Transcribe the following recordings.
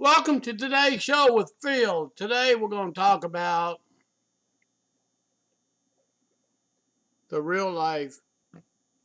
Welcome to today's show with Phil. Today we're going to talk about the real life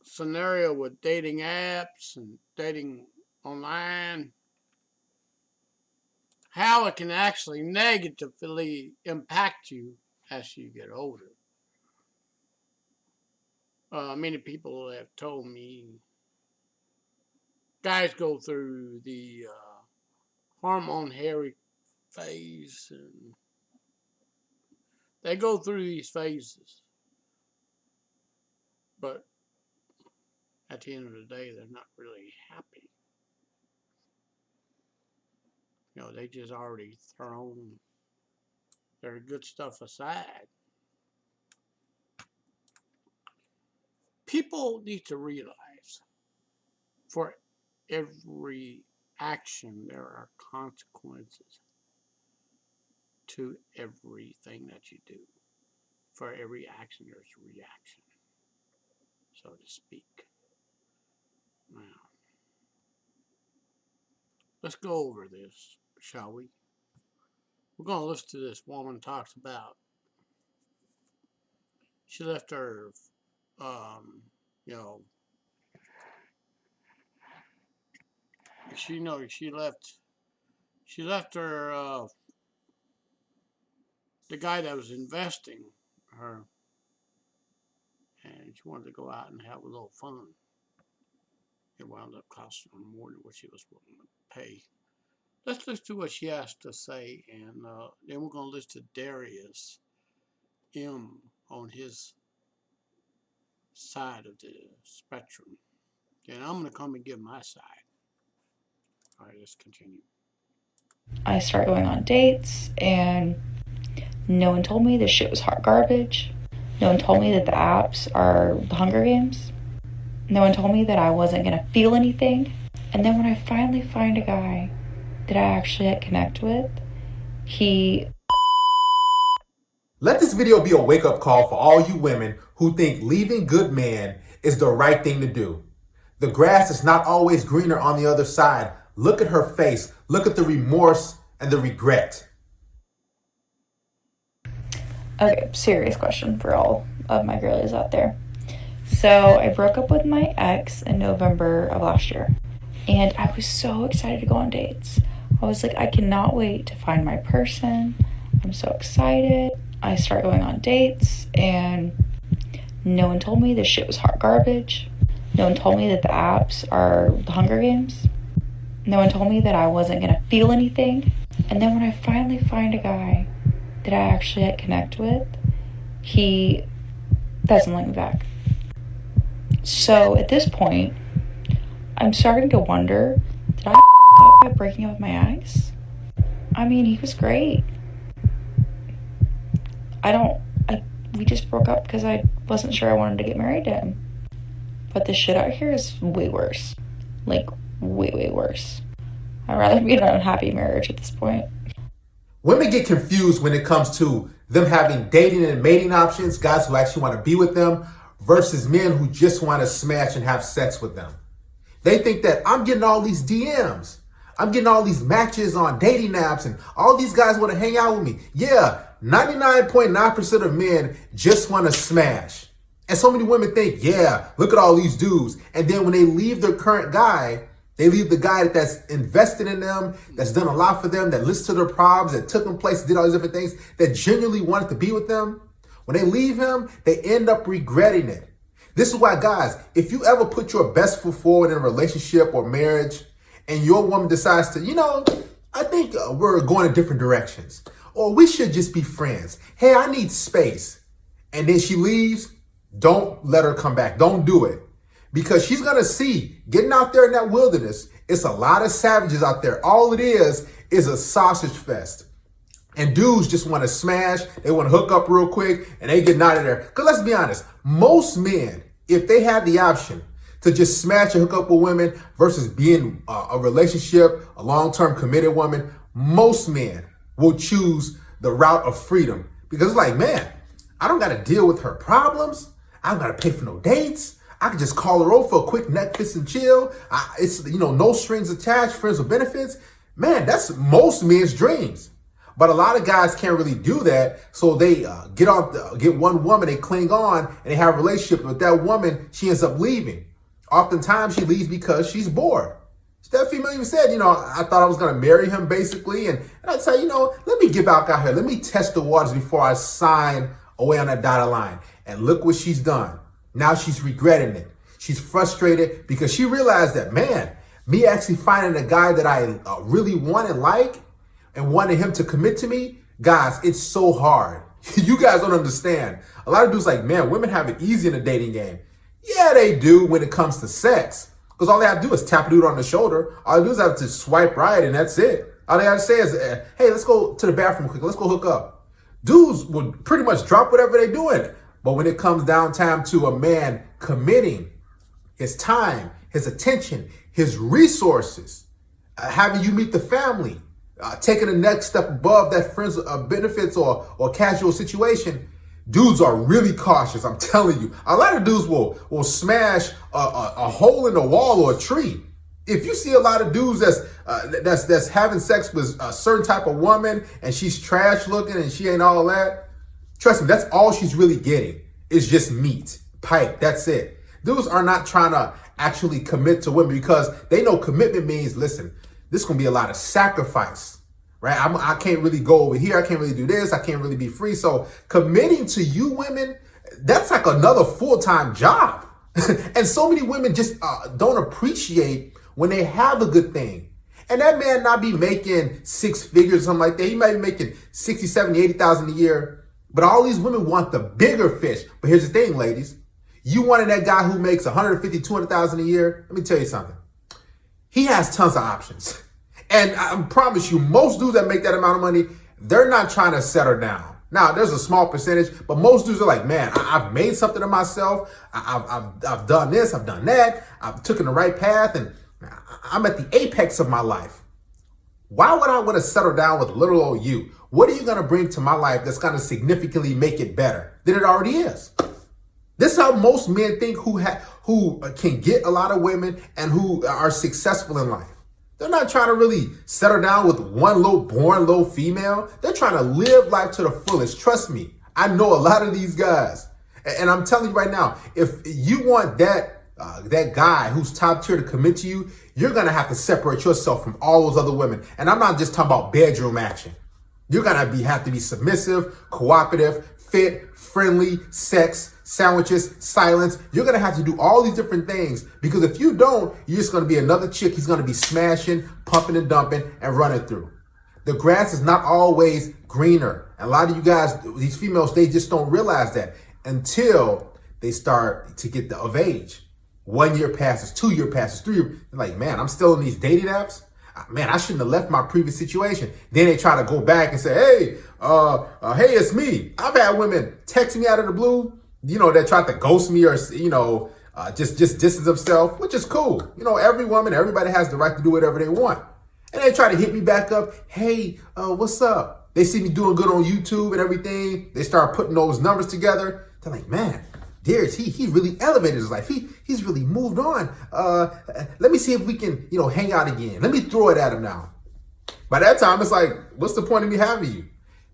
scenario with dating apps and dating online, how it can actually negatively impact you as you get older. Many people have told me guys go through the hormone hairy phase, and they go through these phases, but at the end of the day, they're not really happy. They just already thrown their good stuff aside. People need to realize for every action, there are consequences to everything that you do. For every action, there's a reaction, so to speak. Now, let's go over this, shall we? We're going to listen to this woman talks about she left her, you know, she left her, the guy that was investing her, and she wanted to go out and have a little fun. It wound up costing her more than what she was willing to pay. Let's listen to what she has to say, and then we're going to listen to Darius M. on his side of the spectrum. And I'm going to come and give my side. All right, let's continue. I started going on dates, and no one told me this shit was hot garbage. No one told me that the apps are the Hunger Games. No one told me that I wasn't gonna feel anything. And then when I finally find a guy that I actually connect with, he... Let this video be a wake-up call for all you women who think leaving good men is the right thing to do. The grass is not always greener on the other side. Look at her face. Look at the remorse and the regret. Okay, serious question for all of my girlies out there. So I broke up with my ex in November of last year, and I was so excited to go on dates. I was like, I cannot wait to find my person. I'm so excited. I start going on dates, and no one told me this shit was hot garbage. No one told me that the apps are the Hunger Games. No one told me that I wasn't gonna feel anything. And then when I finally find a guy that I actually connect with, he doesn't like me back. So at this point, I'm starting to wonder, did I up by breaking up with my ex? I mean, he was great. We just broke up because I wasn't sure I wanted to get married to him. But the shit out here is way worse. Like, way, way worse. I'd rather be in an unhappy marriage at this point. Women get confused when it comes to them having dating and mating options, guys who actually want to be with them, versus men who just want to smash and have sex with them. They think that I'm getting all these DMs. I'm getting all these matches on dating apps and all these guys want to hang out with me. Yeah, 99.9% of men just want to smash. And so many women think, yeah, look at all these dudes. And then when they leave their current guy, they leave the guy that's invested in them, that's done a lot for them, that listened to their problems, that took them places, did all these different things, that genuinely wanted to be with them. When they leave him, they end up regretting it. This is why, guys, if you ever put your best foot forward in a relationship or marriage, and your woman decides to, I think we're going in different directions, or we should just be friends. Hey, I need space. And then she leaves, don't let her come back. Don't do it. Because she's going to see, getting out there in that wilderness, it's a lot of savages out there. All it is a sausage fest. And dudes just want to smash, they want to hook up real quick, and they get out of there. Because let's be honest, most men, if they had the option to just smash and hook up with women versus being a relationship, a long-term committed woman, most men will choose the route of freedom. Because it's like, man, I don't got to deal with her problems. I don't got to pay for no dates. I can just call her over for a quick Netflix and chill. It's, no strings attached, friends with benefits. Man, that's most men's dreams. But a lot of guys can't really do that, so they get one woman, they cling on, and they have a relationship with that woman. She ends up leaving. Oftentimes, she leaves because she's bored. That female even said, I thought I was going to marry him, basically, and I'd say, let me get back out here. Let me test the waters before I sign away on that dotted line. And look what she's done. Now she's regretting it. She's frustrated because she realized that, man, me actually finding a guy that I really want and like, and wanted him to commit to me, guys, it's so hard. You guys don't understand. A lot of dudes like, man, women have it easy in the dating game. Yeah, they do when it comes to sex. Because all they have to do is tap a dude on the shoulder. All they do is have to swipe right, and that's it. All they have to say is, hey, let's go to the bathroom quick. Let's go hook up. Dudes would pretty much drop whatever they're doing. But when it comes down time to a man committing his time, his attention, his resources, having you meet the family, taking the next step above that friends benefits or casual situation, dudes are really cautious. I'm telling you, a lot of dudes will smash a hole in the wall or a tree. If you see a lot of dudes that's having sex with a certain type of woman and she's trash looking and she ain't all that, trust me, that's all she's really getting. It's just meat, pipe. That's it. Dudes are not trying to actually commit to women because they know commitment means, listen, this is gonna be a lot of sacrifice. Right? I can't really go over here. I can't really do this. I can't really be free. So committing to you women, that's like another full-time job. And so many women just don't appreciate when they have a good thing. And that man not be making six figures or something like that. He might be making 60, 70, 80,000 a year. But all these women want the bigger fish. But here's the thing, ladies. You wanted that guy who makes 150, 200,000 a year. Let me tell you something. He has tons of options. And I promise you, most dudes that make that amount of money, they're not trying to settle down. Now, there's a small percentage, but most dudes are like, man, I've made something of myself. I've done this, I've done that. I've taken the right path, and I'm at the apex of my life. Why would I want to settle down with little old you? What are you going to bring to my life that's going to significantly make it better than it already is? This is how most men think who can get a lot of women and who are successful in life. They're not trying to really settle down with one little boring little female. They're trying to live life to the fullest. Trust me, I know a lot of these guys. And I'm telling you right now, if you want that guy who's top tier to commit to you, you're going to have to separate yourself from all those other women. And I'm not just talking about bedroom action. You're going to have to be submissive, cooperative, fit, friendly, sex, sandwiches, silence. You're going to have to do all these different things because if you don't, you're just going to be another chick he's going to be smashing, pumping and dumping and running through. The grass is not always greener. And a lot of you guys, these females, they just don't realize that until they start to get of age. 1 year passes, 2 year passes, 3 years. They're like, man, I'm still in these dating apps. Man, I shouldn't have left my previous situation. Then they try to go back and say, hey, it's me. I've had women text me out of the blue, that tried to ghost me or, just distance themselves, which is cool. Every woman, everybody has the right to do whatever they want. And they try to hit me back up. Hey, what's up? They see me doing good on YouTube and everything. They start putting those numbers together. They're like, man, Darius, he really elevated his life. He's really moved on. Let me see if we can, hang out again. Let me throw it at him now. By that time, it's like, what's the point of me having you?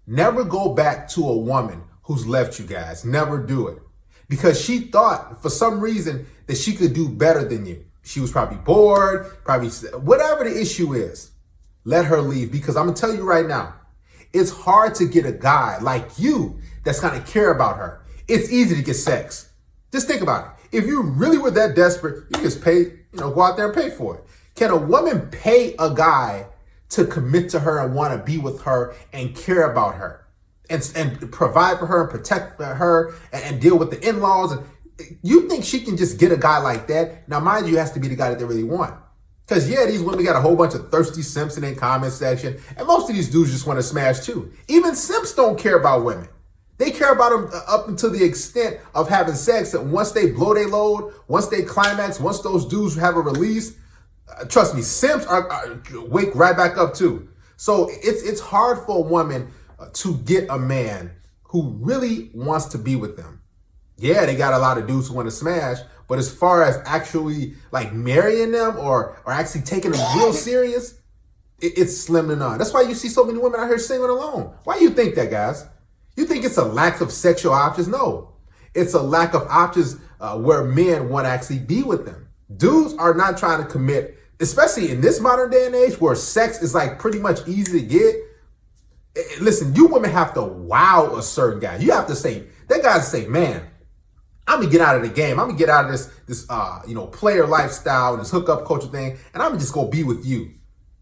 Never go back to a woman who's left you guys. Never do it. Because she thought, for some reason, that she could do better than you. She was probably bored, whatever the issue is. Let her leave. Because I'm going to tell you right now, it's hard to get a guy like you that's going to care about her. It's easy to get sex. Just think about it. If you really were that desperate, you just pay, go out there and pay for it. Can a woman pay a guy to commit to her and want to be with her and care about her and provide for her and protect her and deal with the in-laws? You think she can just get a guy like that? Now, mind you, it has to be the guy that they really want. Because, these women got a whole bunch of thirsty simps in their comment section. And most of these dudes just want to smash too. Even simps don't care about women. They care about them up until the extent of having sex. And once they blow their load, once they climax, once those dudes have a release, trust me, simps are wake right back up too. So it's hard for a woman to get a man who really wants to be with them. Yeah, they got a lot of dudes who want to smash, but as far as actually like marrying them or actually taking them real serious, It's slim to none. That's why you see so many women out here single alone. Why do you think that, guys? You think it's a lack of sexual options? No. It's a lack of options where men want to actually be with them. Dudes are not trying to commit, especially in this modern day and age where sex is like pretty much easy to get. Listen, you women have to wow a certain guy. You have to say, that guy's say, man, I'm gonna get out of the game. I'm gonna get out of this player lifestyle, this hookup culture thing, and I'm just gonna be with you.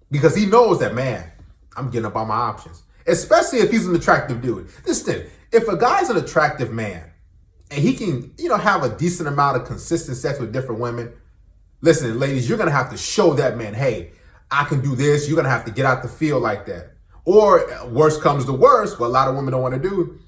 Because he knows that, man, I'm getting up on my options. Especially if he's an attractive dude. Listen, if a guy's an attractive man and he can, have a decent amount of consistent sex with different women, listen, ladies, you're going to have to show that man, hey, I can do this. You're going to have to get out the field like that. Or worse comes to worse, what a lot of women don't want to do,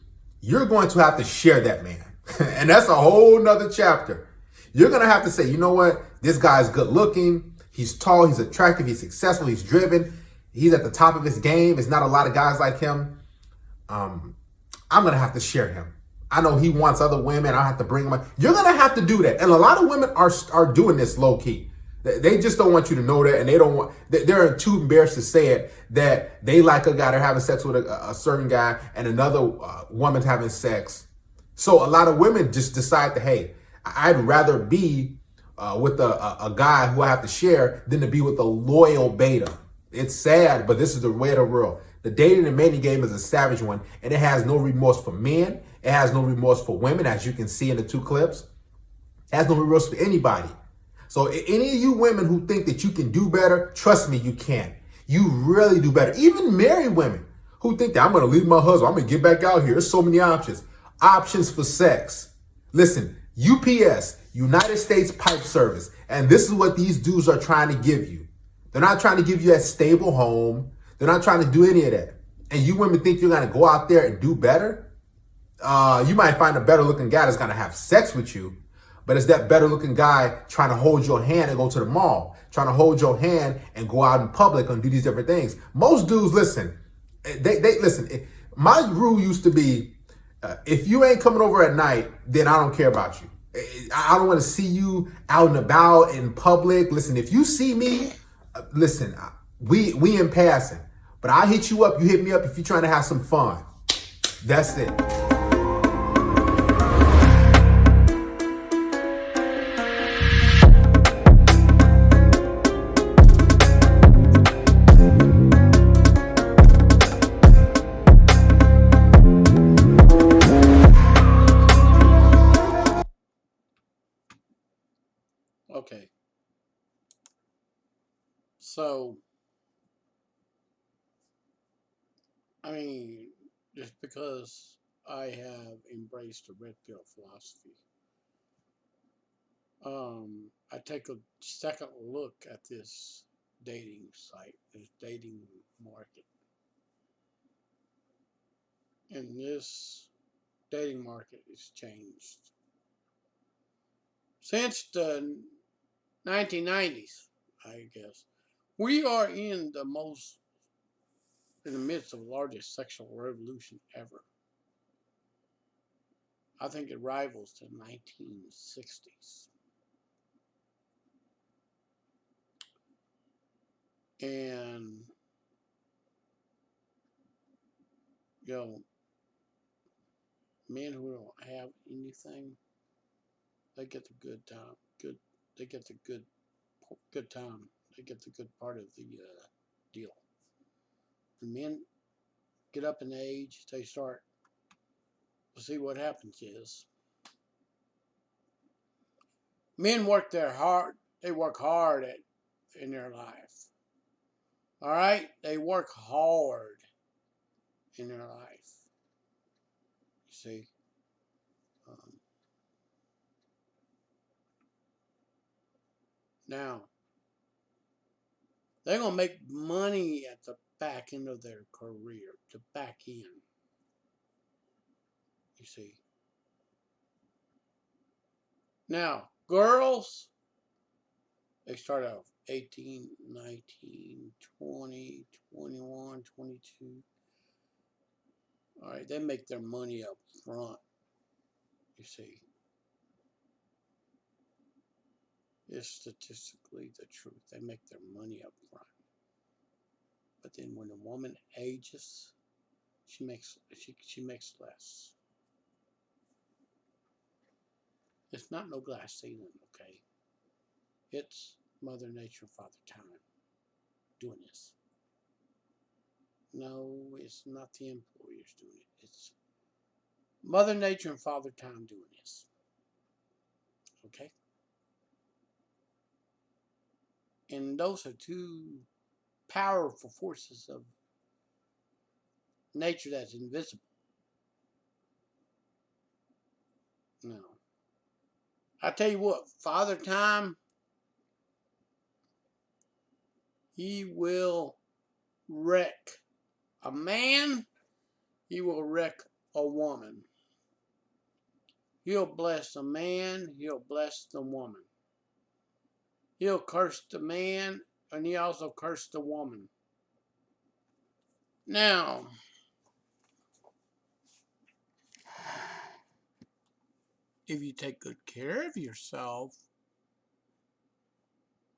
you're going to have to share that man. And that's a whole nother chapter. You're going to have to say, you know what? This guy's good looking. He's tall, he's attractive, he's successful, he's driven, he's at the top of his game. There's not a lot of guys like him. I'm going to have to share him. I know he wants other women. I have to bring him up. You're going to have to do that. And a lot of women are doing this low key. They just don't want you to know that. And they don't want, they're too embarrassed to say it, that they like a guy, they're having sex with a certain guy and another woman's having sex. So a lot of women just decide that, hey, I'd rather be with a guy who I have to share than to be with a loyal beta. It's sad, but this is the way of the world. The dating and mating game is a savage one, and it has no remorse for men. It has no remorse for women, as you can see in the two clips. It has no remorse for anybody. So any of you women who think that you can do better, trust me, you can. You really do better. Even married women who think that I'm going to leave my husband, I'm going to get back out here. There's so many options. Options for sex. Listen, UPS, United States Pipe Service. And this is what these dudes are trying to give you. They're not trying to give you a stable home. They're not trying to do any of that. And you women think you're going to go out there and do better? You might find a better looking guy that's going to have sex with you. But it's that better looking guy trying to hold your hand and go to the mall, trying to hold your hand and go out in public and do these different things. Most dudes, listen, they listen. My rule used to be, if you ain't coming over at night, then I don't care about you. I don't want to see you out and about in public. Listen, if you see me, listen, we in passing. But I hit you up, you hit me up if you're trying to have some fun. That's it. Okay. So, I mean, just because I have embraced the red pill philosophy, I take a second look at this dating site, this dating market. And this dating market has changed. Since the 1990s, I guess, we are in the midst of the largest sexual revolution ever. I think it rivals the 1960s. And, men who don't have anything, they get the good time. They get the good time. They get the good part of the deal. The men get up in age, they start to see what happens is men work hard. They work hard in their life. All right, they work hard in their life. You see, now they're gonna make money at the back end of their career, the back end. You see. Now, girls, they start out 18, 19, 20, 21, 22. All right, they make their money up front. You see. It's statistically the truth. They make their money up front. But then when a woman ages, she makes less. It's not no glass ceiling, okay? It's Mother Nature and Father Time doing this. No, it's not the employers doing it. It's Mother Nature and Father Time doing this. Okay? And those are two powerful forces of nature that's invisible. No. I tell you what, Father Time, he will wreck a man, he will wreck a woman. He'll bless the man, he'll bless the woman. He'll curse the man, and he also cursed the woman. Now, if you take good care of yourself,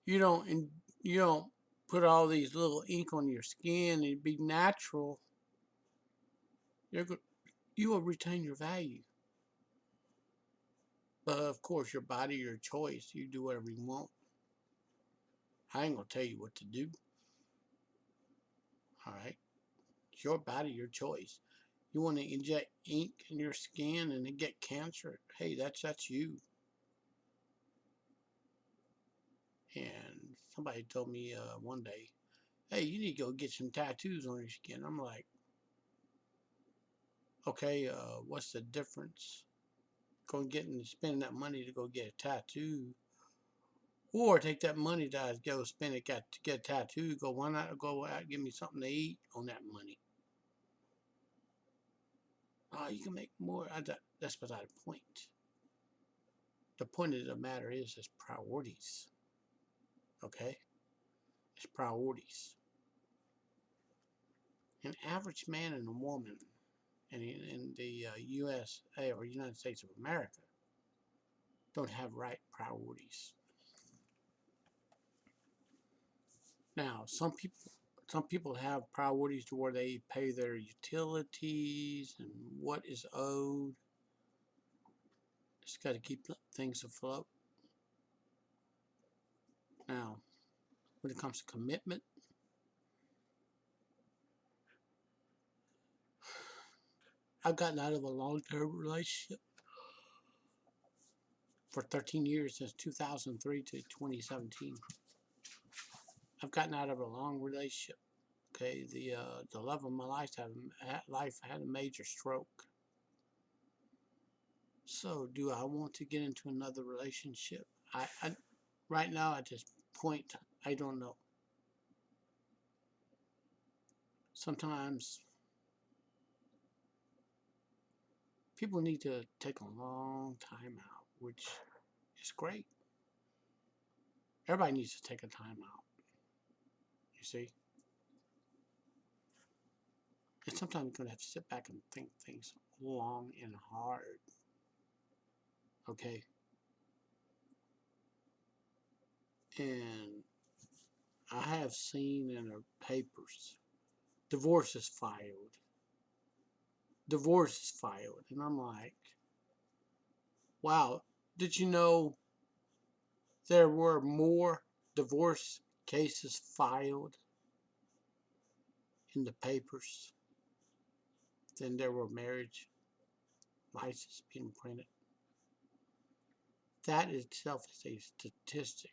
you don't put all these little ink on your skin and be natural. You will retain your value. But of course, your body, your choice. You do whatever you want. I ain't gonna tell you what to do. All right, it's your body, your choice. You want to inject ink in your skin and then get cancer? Hey, that's you. And somebody told me one day, hey, you need to go get some tattoos on your skin. I'm like, okay, what's the difference? Going getting spending that money to go get a tattoo, or take that money that I go spend it to get a tattoo. Go, why not go out and give me something to eat on that money? Oh, you can make more. That's beside the point. The point of the matter is priorities. Okay, it's priorities. An average man and a woman in the USA or United States of America don't have right priorities. Now, some people have priorities to where they pay their utilities and what is owed. Just got to keep things afloat. Now, when it comes to commitment, I've gotten out of a long-term relationship for 13 years, since 2003 to 2017. I've gotten out of a long relationship. Okay, the love of my life had a major stroke. So, do I want to get into another relationship? I right now at this point, I don't know. Sometimes people need to take a long time out, which is great. Everybody needs to take a time out. You see, and sometimes you're gonna have to sit back and think things long and hard. Okay, and I have seen in the papers divorce is filed. Divorce is filed. And I'm like, wow, did you know there were more divorce cases filed in the papers than there were marriage licenses being printed? That itself is a statistic.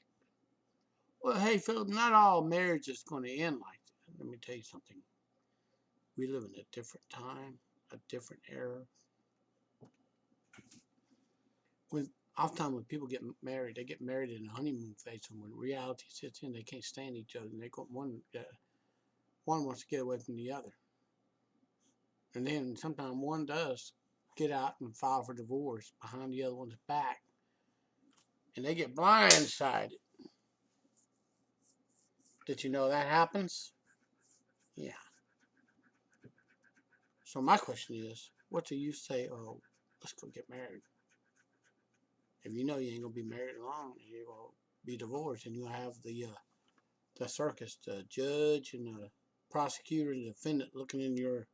Well, hey, Philip, not all marriage is going to end like that. Let me tell you something. We live in a different time, a different era. Oftentimes when people get married, they get married in a honeymoon phase, and when reality sits in, they can't stand each other, and one wants to get away from the other. And then sometimes one does get out and file for divorce behind the other one's back, and they get blindsided. Did you know that happens? Yeah. So my question is, what do you say? Oh, let's go get married. If you know you ain't gonna be married long, you're gonna be divorced, and you have the circus, the judge and the prosecutor and defendant looking in your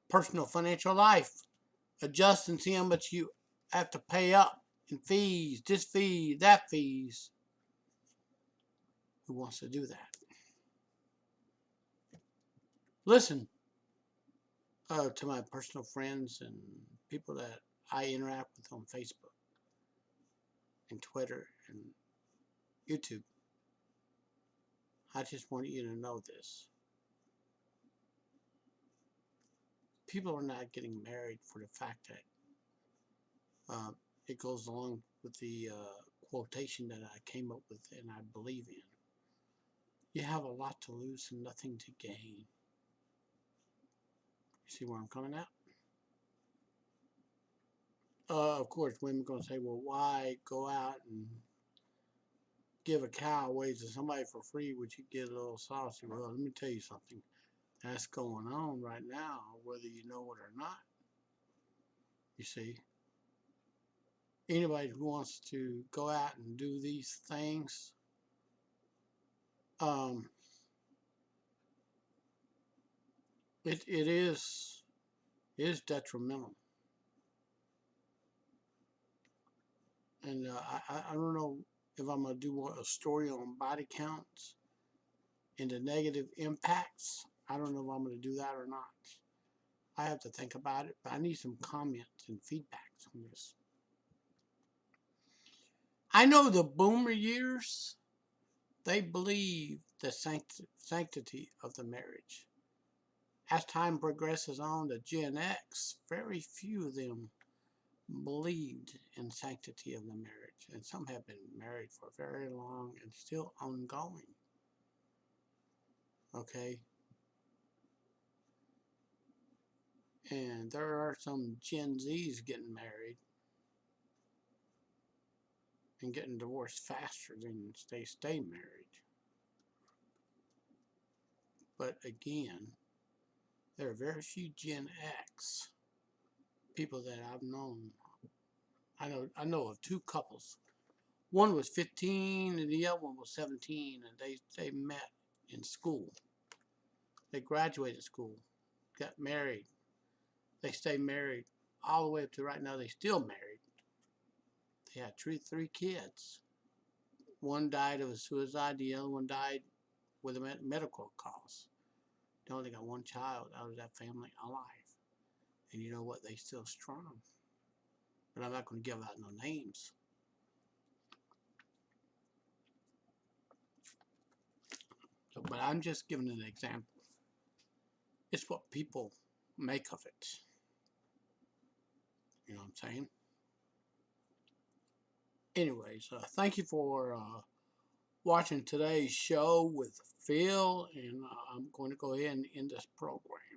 personal financial life, adjusting, seeing how much you have to pay up in fees, this fee, that fees. Who wants to do that? Listen to my personal friends and people that I interact with on Facebook and Twitter and YouTube. I just want you to know this. People are not getting married for the fact that it goes along with the quotation that I came up with and I believe in. You have a lot to lose and nothing to gain. You see where I'm coming at? Of course, women are going to say, well, why go out and give a cow away to somebody for free, which you get a little saucy? Well, let me tell you something. That's going on right now, whether you know it or not. You see? Anybody who wants to go out and do these things, it is detrimental. And I don't know if I'm going to do a story on body counts and the negative impacts. I don't know if I'm going to do that or not. I have to think about it, but I need some comments and feedbacks on this. I know the boomer years, they believe the sanctity of the marriage. As time progresses on to Gen X, very few of them believed in sanctity of the marriage, and some have been married for very long and still ongoing. Okay? And there are some Gen Zs getting married and getting divorced faster than they stay married. But again, there are very few Gen X people that I've known. I know of two couples. One was 15 and the other one was 17, and they met in school. They graduated school, got married. They stayed married all the way up to right now. They still married. They had three kids. One died of a suicide. The other one died with a medical cause. They only got one child out of that family alive. And you know what? They still strong. But I'm not going to give out no names. So, but I'm just giving an example. It's what people make of it. You know what I'm saying? Anyways, thank you for watching today's show with Phil, and I'm going to go ahead and end this program.